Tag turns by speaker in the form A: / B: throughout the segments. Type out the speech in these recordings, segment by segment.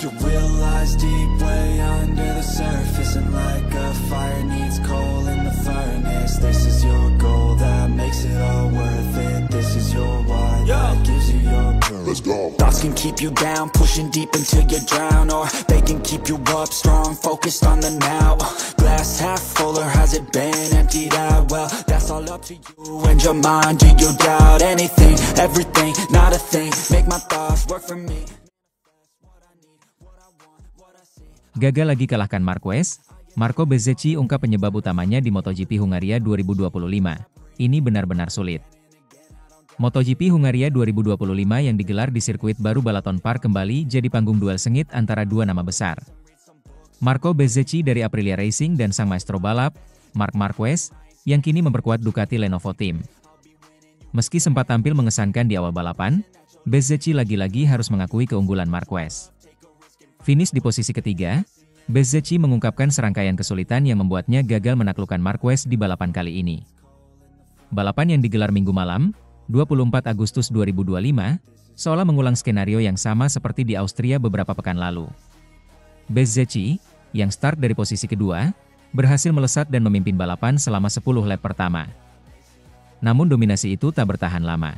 A: You realize deep way under the surface, and like a fire needs coal in the furnace. This is your goal that makes it all worth it. This is your why that gives you your purpose. Let's go. Thoughts can keep you down, pushing deep until you drown, or they can keep you up strong, focused on the now. Glass half full, or has it been emptied out? Well, that's all up to you and your mind. Do you doubt anything, everything, not a thing? Make my thoughts work for me.
B: Gagal lagi kalahkan Marquez? Marco Bezzecchi ungkap penyebab utamanya di MotoGP Hungaria 2025. Ini benar-benar sulit. MotoGP Hungaria 2025 yang digelar di sirkuit baru Balaton Park kembali jadi panggung duel sengit antara dua nama besar. Marco Bezzecchi dari Aprilia Racing dan sang maestro balap, Marc Marquez, yang kini memperkuat Ducati Lenovo Team. Meski sempat tampil mengesankan di awal balapan, Bezzecchi lagi-lagi harus mengakui keunggulan Marquez. Finish di posisi ketiga, Bezzecchi mengungkapkan serangkaian kesulitan yang membuatnya gagal menaklukkan Marquez di balapan kali ini. Balapan yang digelar Minggu malam, 24 Agustus 2025, seolah mengulang skenario yang sama seperti di Austria beberapa pekan lalu. Bezzecchi, yang start dari posisi kedua, berhasil melesat dan memimpin balapan selama 10 lap pertama. Namun dominasi itu tak bertahan lama.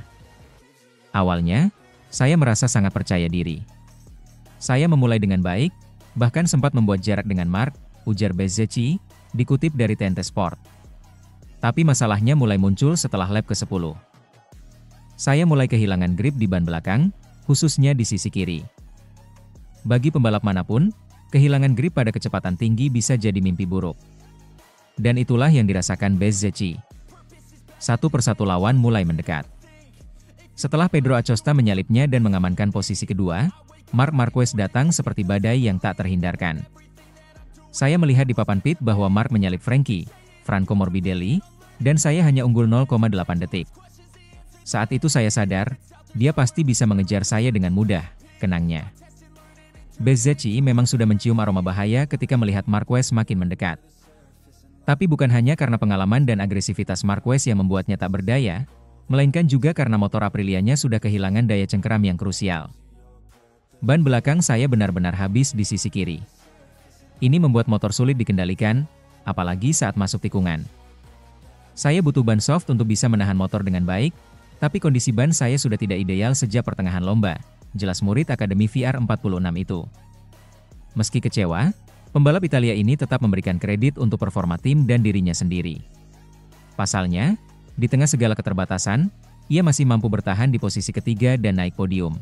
B: Awalnya, saya merasa sangat percaya diri. Saya memulai dengan baik, bahkan sempat membuat jarak dengan Marc, ujar Bezzecchi, dikutip dari TNT Sport. Tapi masalahnya mulai muncul setelah lap ke-10. Saya mulai kehilangan grip di ban belakang, khususnya di sisi kiri. Bagi pembalap manapun, kehilangan grip pada kecepatan tinggi bisa jadi mimpi buruk. Dan itulah yang dirasakan Bezzecchi. Satu persatu lawan mulai mendekat. Setelah Pedro Acosta menyalipnya dan mengamankan posisi kedua, Marc Marquez datang seperti badai yang tak terhindarkan. Saya melihat di papan pit bahwa Marc menyalip Franco Morbidelli, dan saya hanya unggul 0,8 detik. Saat itu saya sadar, dia pasti bisa mengejar saya dengan mudah, kenangnya. Bezzecchi memang sudah mencium aroma bahaya ketika melihat Marquez makin mendekat. Tapi bukan hanya karena pengalaman dan agresivitas Marquez yang membuatnya tak berdaya, melainkan juga karena motor Aprilianya sudah kehilangan daya cengkeram yang krusial. Ban belakang saya benar-benar habis di sisi kiri. Ini membuat motor sulit dikendalikan, apalagi saat masuk tikungan. Saya butuh ban soft untuk bisa menahan motor dengan baik, tapi kondisi ban saya sudah tidak ideal sejak pertengahan lomba, jelas murid Akademi VR46 itu. Meski kecewa, pembalap Italia ini tetap memberikan kredit untuk performa tim dan dirinya sendiri. Pasalnya, di tengah segala keterbatasan, ia masih mampu bertahan di posisi ketiga dan naik podium.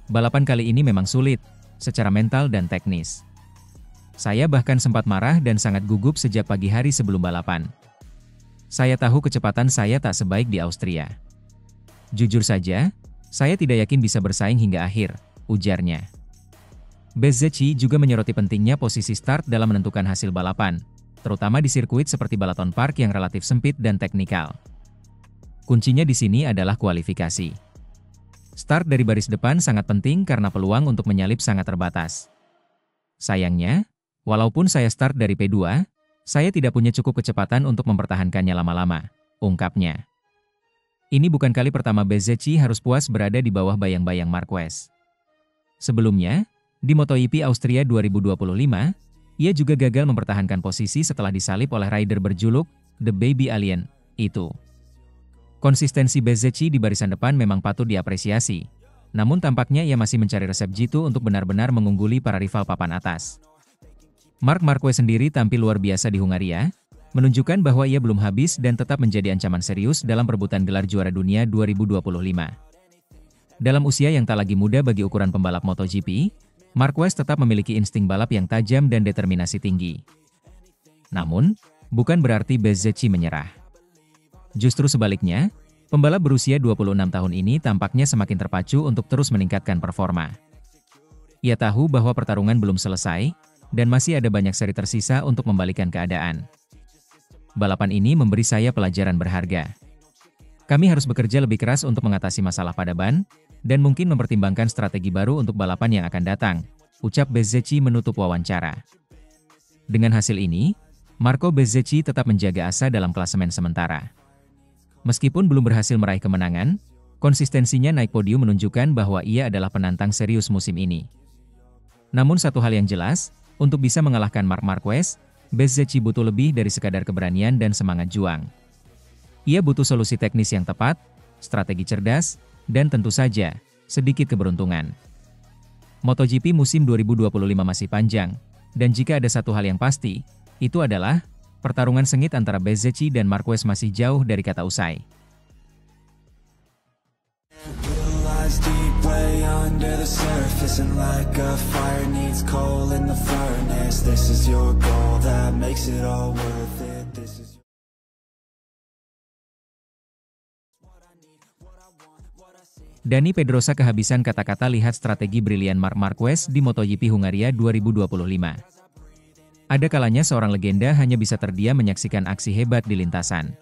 B: Balapan kali ini memang sulit, secara mental dan teknis. Saya bahkan sempat marah dan sangat gugup sejak pagi hari sebelum balapan. Saya tahu kecepatan saya tak sebaik di Austria. Jujur saja, saya tidak yakin bisa bersaing hingga akhir, ujarnya. Bezzecchi juga menyoroti pentingnya posisi start dalam menentukan hasil balapan, terutama di sirkuit seperti Balaton Park yang relatif sempit dan teknikal. Kuncinya di sini adalah kualifikasi. Start dari baris depan sangat penting karena peluang untuk menyalip sangat terbatas. Sayangnya, walaupun saya start dari P2, saya tidak punya cukup kecepatan untuk mempertahankannya lama-lama, ungkapnya. Ini bukan kali pertama Bezzecchi harus puas berada di bawah bayang-bayang Marquez. Sebelumnya, di MotoGP Austria 2025, ia juga gagal mempertahankan posisi setelah disalip oleh rider berjuluk The Baby Alien itu. Konsistensi Bezzecchi di barisan depan memang patut diapresiasi, namun tampaknya ia masih mencari resep jitu untuk benar-benar mengungguli para rival papan atas. Marc Marquez sendiri tampil luar biasa di Hungaria, menunjukkan bahwa ia belum habis dan tetap menjadi ancaman serius dalam perebutan gelar juara dunia 2025. Dalam usia yang tak lagi muda bagi ukuran pembalap MotoGP, Marquez tetap memiliki insting balap yang tajam dan determinasi tinggi. Namun, bukan berarti Bezzecchi menyerah. Justru sebaliknya, pembalap berusia 26 tahun ini tampaknya semakin terpacu untuk terus meningkatkan performa. Ia tahu bahwa pertarungan belum selesai, dan masih ada banyak seri tersisa untuk membalikan keadaan. Balapan ini memberi saya pelajaran berharga. Kami harus bekerja lebih keras untuk mengatasi masalah pada ban, dan mungkin mempertimbangkan strategi baru untuk balapan yang akan datang, ucap Bezzecchi menutup wawancara. Dengan hasil ini, Marco Bezzecchi tetap menjaga asa dalam klasemen sementara. Meskipun belum berhasil meraih kemenangan, konsistensinya naik podium menunjukkan bahwa ia adalah penantang serius musim ini. Namun satu hal yang jelas, untuk bisa mengalahkan Marc Marquez, Bezzecchi butuh lebih dari sekadar keberanian dan semangat juang. Ia butuh solusi teknis yang tepat, strategi cerdas, dan tentu saja, sedikit keberuntungan. MotoGP musim 2025 masih panjang, dan jika ada satu hal yang pasti, itu adalah pertarungan sengit antara Bezzecchi dan Marquez masih jauh dari kata usai.
A: Deep way under the surface, and like a fire needs coal in the furnace. This is your goal that makes it all worth it. This is
B: Dani Pedrosa kehabisan kata-kata lihat strategi brilian Marc Marquez di MotoGP Hungaria 2025. Ada kalanya seorang legenda hanya bisa terdiam menyaksikan aksi hebat di lintasan.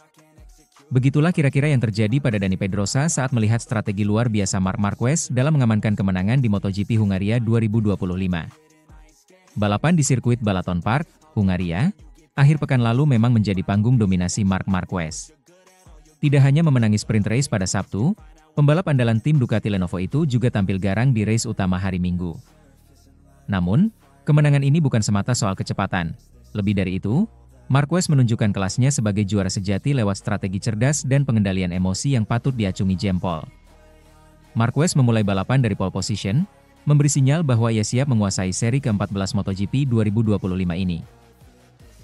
B: Begitulah kira-kira yang terjadi pada Dani Pedrosa saat melihat strategi luar biasa Marc Marquez dalam mengamankan kemenangan di MotoGP Hungaria 2025. Balapan di sirkuit Balaton Park, Hungaria, akhir pekan lalu memang menjadi panggung dominasi Marc Marquez. Tidak hanya memenangi sprint race pada Sabtu, pembalap andalan tim Ducati Lenovo itu juga tampil garang di race utama hari Minggu. Namun, kemenangan ini bukan semata soal kecepatan. Lebih dari itu, Marquez menunjukkan kelasnya sebagai juara sejati lewat strategi cerdas dan pengendalian emosi yang patut diacungi jempol. Marquez memulai balapan dari pole position, memberi sinyal bahwa ia siap menguasai seri ke-14 MotoGP 2025 ini.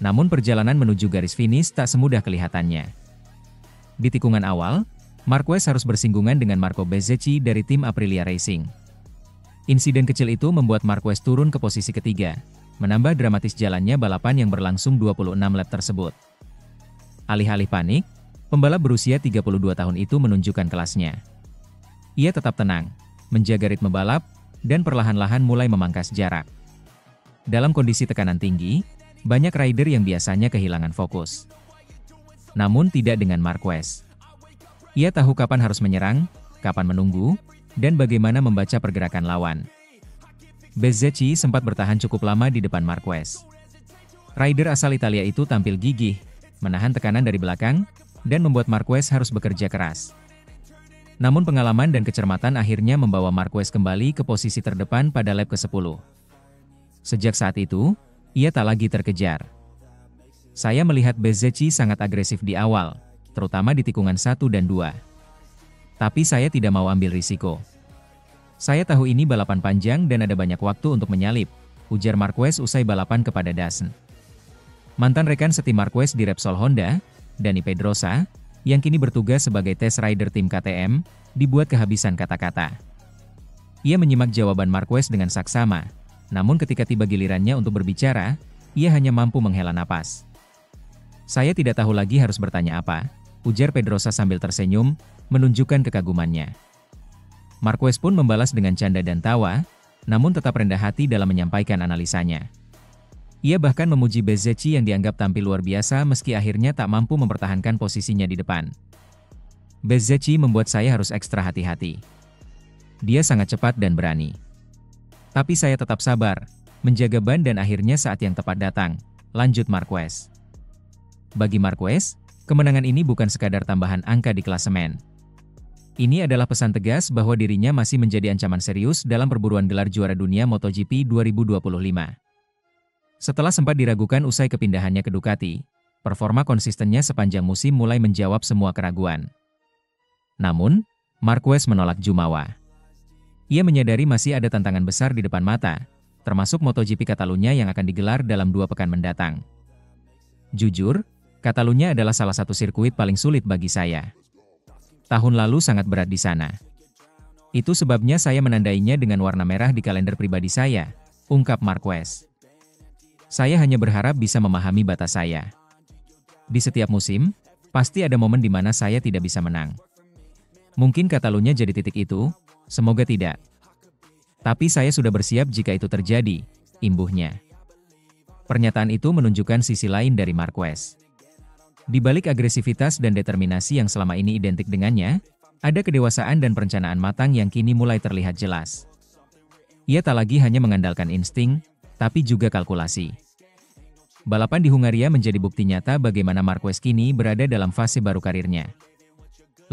B: Namun perjalanan menuju garis finish tak semudah kelihatannya. Di tikungan awal, Marquez harus bersinggungan dengan Marco Bezzecchi dari tim Aprilia Racing. Insiden kecil itu membuat Marquez turun ke posisi ketiga, menambah dramatis jalannya balapan yang berlangsung 26 lap tersebut. Alih-alih panik, pembalap berusia 32 tahun itu menunjukkan kelasnya. Ia tetap tenang, menjaga ritme balap, dan perlahan-lahan mulai memangkas jarak. Dalam kondisi tekanan tinggi, banyak rider yang biasanya kehilangan fokus. Namun tidak dengan Marquez. Ia tahu kapan harus menyerang, kapan menunggu, dan bagaimana membaca pergerakan lawan. Bezzecchi sempat bertahan cukup lama di depan Marquez. Rider asal Italia itu tampil gigih, menahan tekanan dari belakang, dan membuat Marquez harus bekerja keras. Namun pengalaman dan kecermatan akhirnya membawa Marquez kembali ke posisi terdepan pada lap ke-10. Sejak saat itu, ia tak lagi terkejar. Saya melihat Bezzecchi sangat agresif di awal, terutama di tikungan 1 dan 2. Tapi saya tidak mau ambil risiko. Saya tahu ini balapan panjang dan ada banyak waktu untuk menyalip, ujar Marquez usai balapan kepada DAZN. Mantan rekan setim Marquez di Repsol Honda, Dani Pedrosa, yang kini bertugas sebagai test rider tim KTM, dibuat kehabisan kata-kata. Ia menyimak jawaban Marquez dengan saksama, namun ketika tiba gilirannya untuk berbicara, ia hanya mampu menghela napas. Saya tidak tahu lagi harus bertanya apa, ujar Pedrosa sambil tersenyum, menunjukkan kekagumannya. Marquez pun membalas dengan canda dan tawa, namun tetap rendah hati dalam menyampaikan analisanya. Ia bahkan memuji Bezzecchi yang dianggap tampil luar biasa meski akhirnya tak mampu mempertahankan posisinya di depan. Bezzecchi membuat saya harus ekstra hati-hati. Dia sangat cepat dan berani. Tapi saya tetap sabar, menjaga ban dan akhirnya saat yang tepat datang, lanjut Marquez. Bagi Marquez, kemenangan ini bukan sekadar tambahan angka di klasemen. Ini adalah pesan tegas bahwa dirinya masih menjadi ancaman serius dalam perburuan gelar juara dunia MotoGP 2025. Setelah sempat diragukan usai kepindahannya ke Ducati, performa konsistennya sepanjang musim mulai menjawab semua keraguan. Namun, Marquez menolak jumawa. Ia menyadari masih ada tantangan besar di depan mata, termasuk MotoGP Catalunya yang akan digelar dalam 2 pekan mendatang. Jujur, Catalunya adalah salah satu sirkuit paling sulit bagi saya. Tahun lalu sangat berat di sana. Itu sebabnya saya menandainya dengan warna merah di kalender pribadi saya, ungkap Marquez. Saya hanya berharap bisa memahami batas saya. Di setiap musim, pasti ada momen di mana saya tidak bisa menang. Mungkin Catalunya jadi titik itu, semoga tidak. Tapi saya sudah bersiap jika itu terjadi, imbuhnya. Pernyataan itu menunjukkan sisi lain dari Marquez. Di balik agresivitas dan determinasi yang selama ini identik dengannya, ada kedewasaan dan perencanaan matang yang kini mulai terlihat jelas. Ia tak lagi hanya mengandalkan insting, tapi juga kalkulasi. Balapan di Hungaria menjadi bukti nyata bagaimana Marquez kini berada dalam fase baru karirnya.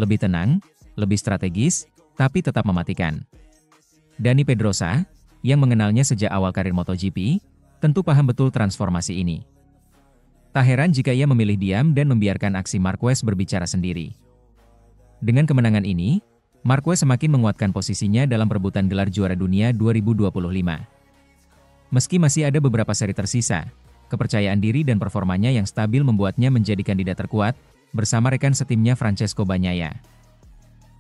B: Lebih tenang, lebih strategis, tapi tetap mematikan. Dani Pedrosa, yang mengenalnya sejak awal karir MotoGP, tentu paham betul transformasi ini. Tak heran jika ia memilih diam dan membiarkan aksi Marquez berbicara sendiri. Dengan kemenangan ini, Marquez semakin menguatkan posisinya dalam perebutan gelar juara dunia 2025. Meski masih ada beberapa seri tersisa, kepercayaan diri dan performanya yang stabil membuatnya menjadi kandidat terkuat, bersama rekan setimnya Francesco Bagnaia.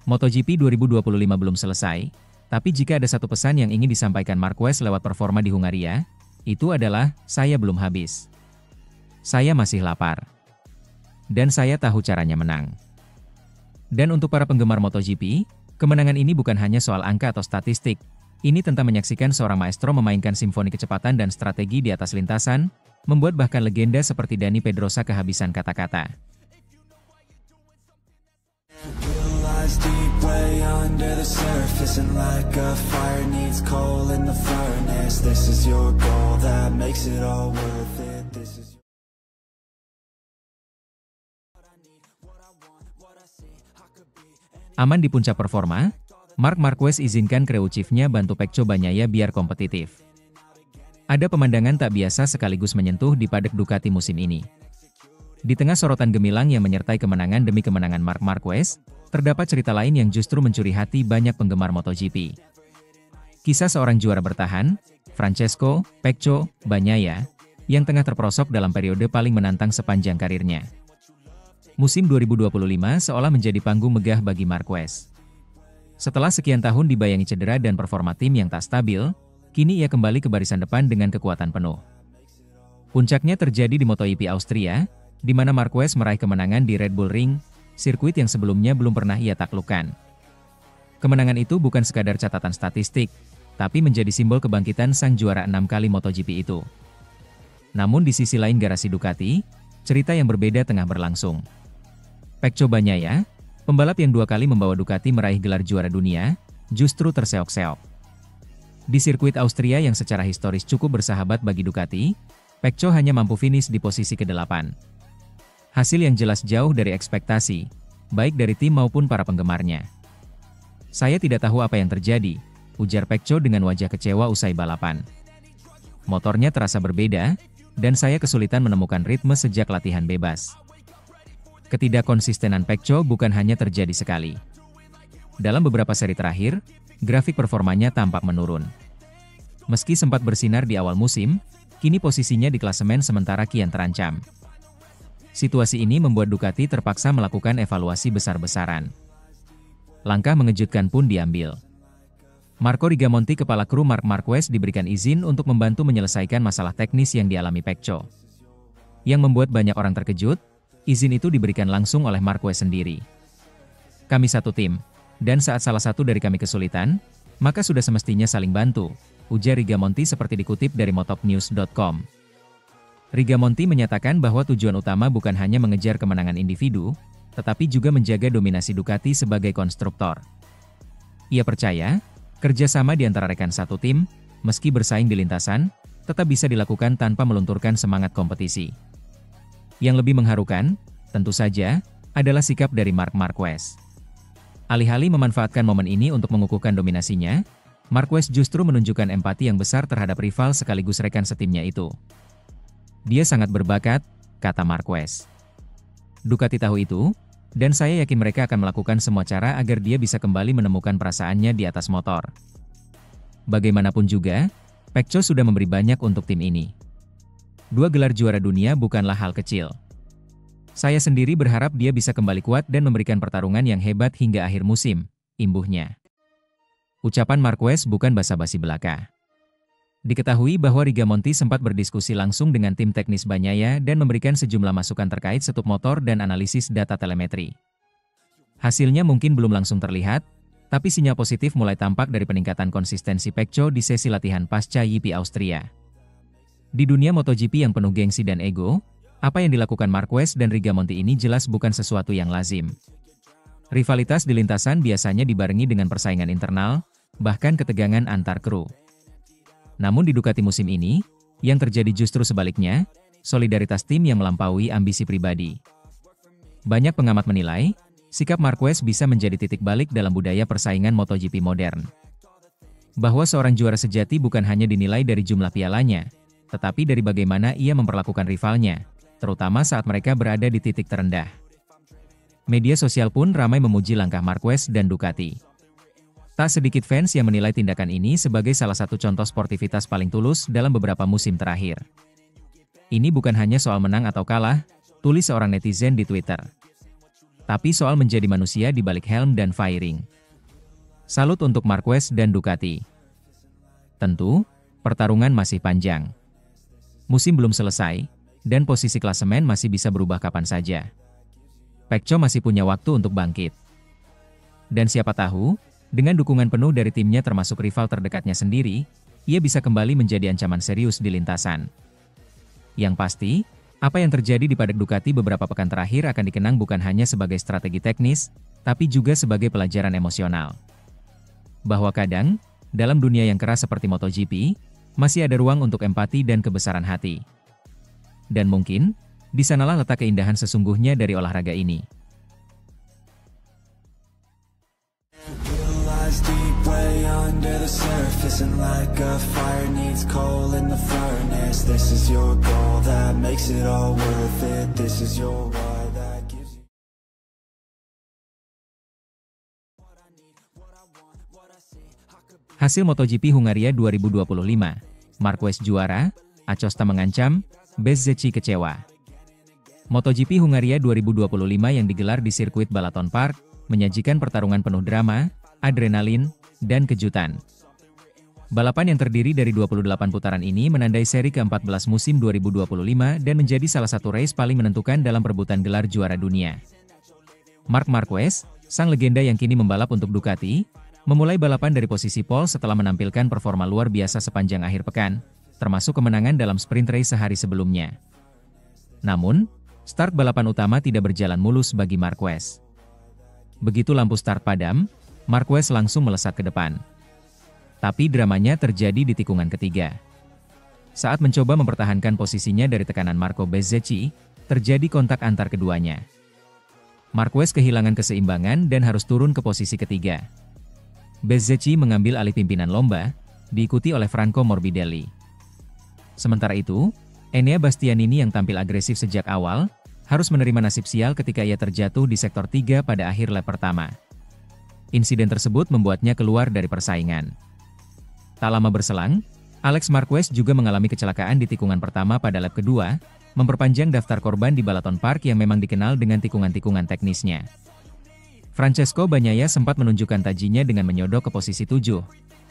B: MotoGP 2025 belum selesai, tapi jika ada satu pesan yang ingin disampaikan Marquez lewat performa di Hungaria, itu adalah, saya belum habis. Saya masih lapar. Dan saya tahu caranya menang. Dan untuk para penggemar MotoGP, kemenangan ini bukan hanya soal angka atau statistik, ini tentang menyaksikan seorang maestro memainkan simfoni kecepatan dan strategi di atas lintasan, membuat bahkan legenda seperti Dani Pedrosa kehabisan kata-kata.
A: Deep way under the surface, and like a fire needs coal in the furnace. This is your goal that makes it all worth it. This is
B: Aman di puncak performa, Marc Marquez izinkan crew chief-nya bantu Pecco Bagnaia biar kompetitif. Ada pemandangan tak biasa sekaligus menyentuh di paddock Ducati musim ini. Di tengah sorotan gemilang yang menyertai kemenangan demi kemenangan Marc Marquez, terdapat cerita lain yang justru mencuri hati banyak penggemar MotoGP. Kisah seorang juara bertahan, Francesco Pecco Bagnaia, yang tengah terperosok dalam periode paling menantang sepanjang karirnya. Musim 2025 seolah menjadi panggung megah bagi Marquez. Setelah sekian tahun dibayangi cedera dan performa tim yang tak stabil, kini ia kembali ke barisan depan dengan kekuatan penuh. Puncaknya terjadi di MotoGP Austria, di mana Marquez meraih kemenangan di Red Bull Ring, sirkuit yang sebelumnya belum pernah ia taklukkan. Kemenangan itu bukan sekadar catatan statistik, tapi menjadi simbol kebangkitan sang juara 6 kali MotoGP itu. Namun di sisi lain garasi Ducati, cerita yang berbeda tengah berlangsung. Pecco Bagnaia, pembalap yang 2 kali membawa Ducati meraih gelar juara dunia, justru terseok-seok. Di sirkuit Austria yang secara historis cukup bersahabat bagi Ducati, Pecco hanya mampu finish di posisi ke-8. Hasil yang jelas jauh dari ekspektasi, baik dari tim maupun para penggemarnya. Saya tidak tahu apa yang terjadi, ujar Pecco dengan wajah kecewa usai balapan. Motornya terasa berbeda, dan saya kesulitan menemukan ritme sejak latihan bebas. Ketidakkonsistenan Pecco bukan hanya terjadi sekali. Dalam beberapa seri terakhir, grafik performanya tampak menurun. Meski sempat bersinar di awal musim, kini posisinya di klasemen sementara kian terancam. Situasi ini membuat Ducati terpaksa melakukan evaluasi besar-besaran. Langkah mengejutkan pun diambil. Marco Rigamonti, kepala kru Marc Marquez, diberikan izin untuk membantu menyelesaikan masalah teknis yang dialami Pecco. Yang membuat banyak orang terkejut, izin itu diberikan langsung oleh Marquez sendiri. Kami satu tim, dan saat salah satu dari kami kesulitan, maka sudah semestinya saling bantu, ujar Rigamonti seperti dikutip dari motopnews.com. Rigamonti menyatakan bahwa tujuan utama bukan hanya mengejar kemenangan individu, tetapi juga menjaga dominasi Ducati sebagai konstruktor. Ia percaya, kerjasama di antara rekan satu tim, meski bersaing di lintasan, tetap bisa dilakukan tanpa melunturkan semangat kompetisi. Yang lebih mengharukan, tentu saja, adalah sikap dari Marc Marquez. Alih-alih memanfaatkan momen ini untuk mengukuhkan dominasinya, Marquez justru menunjukkan empati yang besar terhadap rival sekaligus rekan setimnya itu. Dia sangat berbakat, kata Marquez. Ducati tahu itu, dan saya yakin mereka akan melakukan semua cara agar dia bisa kembali menemukan perasaannya di atas motor. Bagaimanapun juga, Pecco sudah memberi banyak untuk tim ini. 2 gelar juara dunia bukanlah hal kecil. Saya sendiri berharap dia bisa kembali kuat dan memberikan pertarungan yang hebat hingga akhir musim, imbuhnya. Ucapan Marquez bukan basa-basi belaka. Diketahui bahwa Rigamonti sempat berdiskusi langsung dengan tim teknis Bagnaia dan memberikan sejumlah masukan terkait setup motor dan analisis data telemetri. Hasilnya mungkin belum langsung terlihat, tapi sinyal positif mulai tampak dari peningkatan konsistensi Pecco di sesi latihan pasca GP Austria. Di dunia MotoGP yang penuh gengsi dan ego, apa yang dilakukan Marquez dan Rigamonti ini jelas bukan sesuatu yang lazim. Rivalitas di lintasan biasanya dibarengi dengan persaingan internal, bahkan ketegangan antar kru. Namun di Ducati musim ini, yang terjadi justru sebaliknya, solidaritas tim yang melampaui ambisi pribadi. Banyak pengamat menilai, sikap Marquez bisa menjadi titik balik dalam budaya persaingan MotoGP modern. bahwa seorang juara sejati bukan hanya dinilai dari jumlah pialanya, tetapi dari bagaimana ia memperlakukan rivalnya, terutama saat mereka berada di titik terendah. Media sosial pun ramai memuji langkah Marquez dan Ducati. Tak sedikit fans yang menilai tindakan ini sebagai salah satu contoh sportivitas paling tulus dalam beberapa musim terakhir. Ini bukan hanya soal menang atau kalah, tulis seorang netizen di Twitter. Tapi soal menjadi manusia di balik helm dan firing. Salut untuk Marquez dan Ducati. Tentu, pertarungan masih panjang. Musim belum selesai, dan posisi klasemen masih bisa berubah kapan saja. Pecco masih punya waktu untuk bangkit. Dan siapa tahu, dengan dukungan penuh dari timnya termasuk rival terdekatnya sendiri, ia bisa kembali menjadi ancaman serius di lintasan. Yang pasti, apa yang terjadi di paddock Ducati beberapa pekan terakhir akan dikenang bukan hanya sebagai strategi teknis, tapi juga sebagai pelajaran emosional. Bahwa kadang, dalam dunia yang keras seperti MotoGP, masih ada ruang untuk empati dan kebesaran hati. Dan mungkin, di sanalah letak keindahan sesungguhnya dari olahraga ini.
A: Deep way under the surface, and like a fire needs coal in the furnace. This is your goal that makes it all worth it. This is your why that gives you what I need, what I want, what I see.
B: Hasil MotoGP Hungaria 2025, Marquez juara, Acosta mengancam, Bezzecchi kecewa. MotoGP Hungaria 2025 yang digelar di sirkuit Balaton Park, menyajikan pertarungan penuh drama, adrenalin, dan kejutan. Balapan yang terdiri dari 28 putaran ini menandai seri ke-14 musim 2025 dan menjadi salah satu race paling menentukan dalam perebutan gelar juara dunia. Marc Marquez, sang legenda yang kini membalap untuk Ducati, memulai balapan dari posisi pole setelah menampilkan performa luar biasa sepanjang akhir pekan, termasuk kemenangan dalam sprint race sehari sebelumnya. Namun, start balapan utama tidak berjalan mulus bagi Marquez. Begitu lampu start padam, Marquez langsung melesat ke depan. Tapi dramanya terjadi di tikungan ketiga. Saat mencoba mempertahankan posisinya dari tekanan Marco Bezzecchi, terjadi kontak antar keduanya. Marquez kehilangan keseimbangan dan harus turun ke posisi ketiga. Bezzecchi mengambil alih pimpinan lomba, diikuti oleh Franco Morbidelli. Sementara itu, Enea Bastianini yang tampil agresif sejak awal, harus menerima nasib sial ketika ia terjatuh di sektor 3 pada akhir lap pertama. Insiden tersebut membuatnya keluar dari persaingan. Tak lama berselang, Alex Marquez juga mengalami kecelakaan di tikungan pertama pada lap kedua, memperpanjang daftar korban di Balaton Park yang memang dikenal dengan tikungan-tikungan teknisnya. Francesco Bagnaia sempat menunjukkan tajinya dengan menyodok ke posisi 7,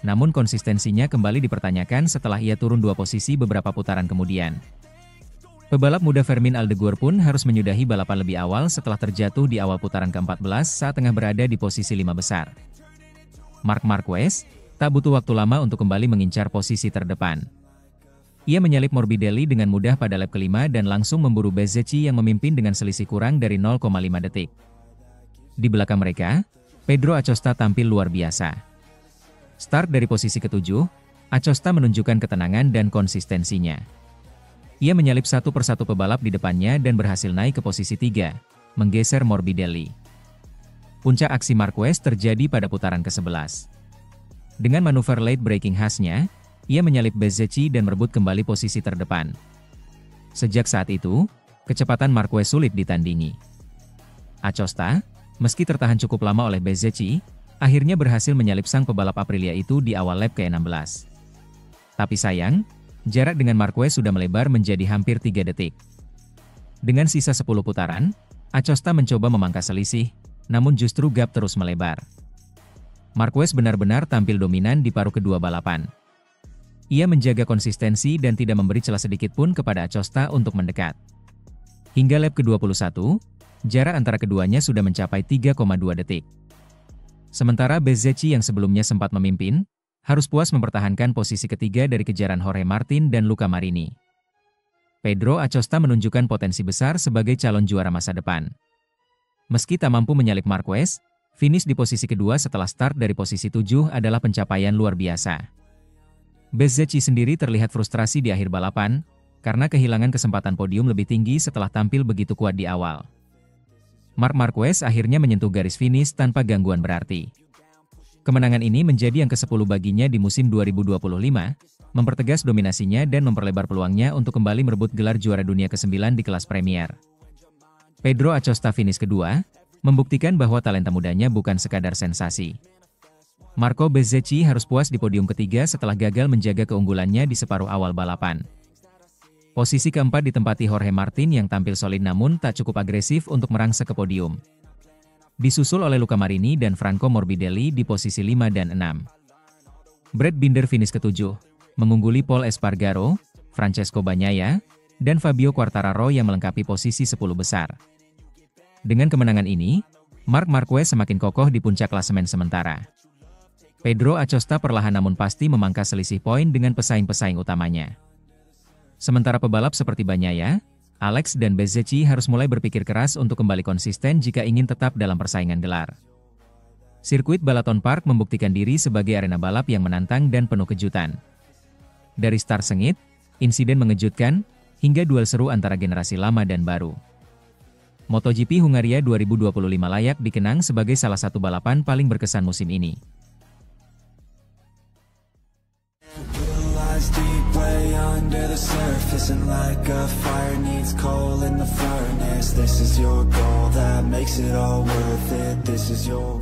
B: namun konsistensinya kembali dipertanyakan setelah ia turun 2 posisi beberapa putaran kemudian. Pebalap muda Fermin Aldeguer pun harus menyudahi balapan lebih awal setelah terjatuh di awal putaran ke-14 saat tengah berada di posisi 5 besar. Marc Marquez tak butuh waktu lama untuk kembali mengincar posisi terdepan. Ia menyalip Morbidelli dengan mudah pada lap kelima dan langsung memburu Bezzecchi yang memimpin dengan selisih kurang dari 0,5 detik. Di belakang mereka, Pedro Acosta tampil luar biasa. Start dari posisi ke-7, Acosta menunjukkan ketenangan dan konsistensinya. Ia menyalip satu persatu pebalap di depannya dan berhasil naik ke posisi 3, menggeser Morbidelli. Puncak aksi Marquez terjadi pada putaran ke-11. Dengan manuver late braking khasnya, ia menyalip Bezzecchi dan merebut kembali posisi terdepan. Sejak saat itu, kecepatan Marquez sulit ditandingi. Acosta, meski tertahan cukup lama oleh Bezzecchi, akhirnya berhasil menyalip sang pebalap Aprilia itu di awal lap ke-16. Tapi sayang, jarak dengan Marquez sudah melebar menjadi hampir 3 detik. Dengan sisa 10 putaran, Acosta mencoba memangkas selisih, namun justru gap terus melebar. Marquez benar-benar tampil dominan di paruh kedua balapan. Ia menjaga konsistensi dan tidak memberi celah sedikit pun kepada Acosta untuk mendekat. Hingga lap ke-21, jarak antara keduanya sudah mencapai 3,2 detik. Sementara Bezzecchi yang sebelumnya sempat memimpin, harus puas mempertahankan posisi ketiga dari kejaran Jorge Martin dan Luca Marini. Pedro Acosta menunjukkan potensi besar sebagai calon juara masa depan. Meski tak mampu menyalip Marquez, finish di posisi kedua setelah start dari posisi 7 adalah pencapaian luar biasa. Bezzecchi sendiri terlihat frustrasi di akhir balapan, karena kehilangan kesempatan podium lebih tinggi setelah tampil begitu kuat di awal. Marc Marquez akhirnya menyentuh garis finish tanpa gangguan berarti. Kemenangan ini menjadi yang ke-10 baginya di musim 2025, mempertegas dominasinya dan memperlebar peluangnya untuk kembali merebut gelar juara dunia ke-9 di kelas Premier. Pedro Acosta finish kedua, membuktikan bahwa talenta mudanya bukan sekadar sensasi. Marco Bezzecchi harus puas di podium ketiga setelah gagal menjaga keunggulannya di separuh awal balapan. Posisi keempat ditempati Jorge Martin yang tampil solid namun tak cukup agresif untuk merangsek ke podium. Disusul oleh Luca Marini dan Franco Morbidelli di posisi 5 dan 6. Brad Binder finish ketujuh, mengungguli Pol Espargaro, Francesco Bagnaia, dan Fabio Quartararo yang melengkapi posisi 10 besar. Dengan kemenangan ini, Marc Marquez semakin kokoh di puncak klasemen sementara. Pedro Acosta perlahan namun pasti memangkas selisih poin dengan pesaing-pesaing utamanya. Sementara pebalap seperti Bagnaia, Alex dan Bezzecchi harus mulai berpikir keras untuk kembali konsisten jika ingin tetap dalam persaingan gelar. Sirkuit Balaton Park membuktikan diri sebagai arena balap yang menantang dan penuh kejutan. Dari start sengit, insiden mengejutkan, hingga duel seru antara generasi lama dan baru. MotoGP Hungaria 2025 layak dikenang sebagai salah satu balapan paling berkesan musim ini.
A: Deep way under the surface, and like a fire needs coal in the furnace. This is your goal that makes it all worth it. This is your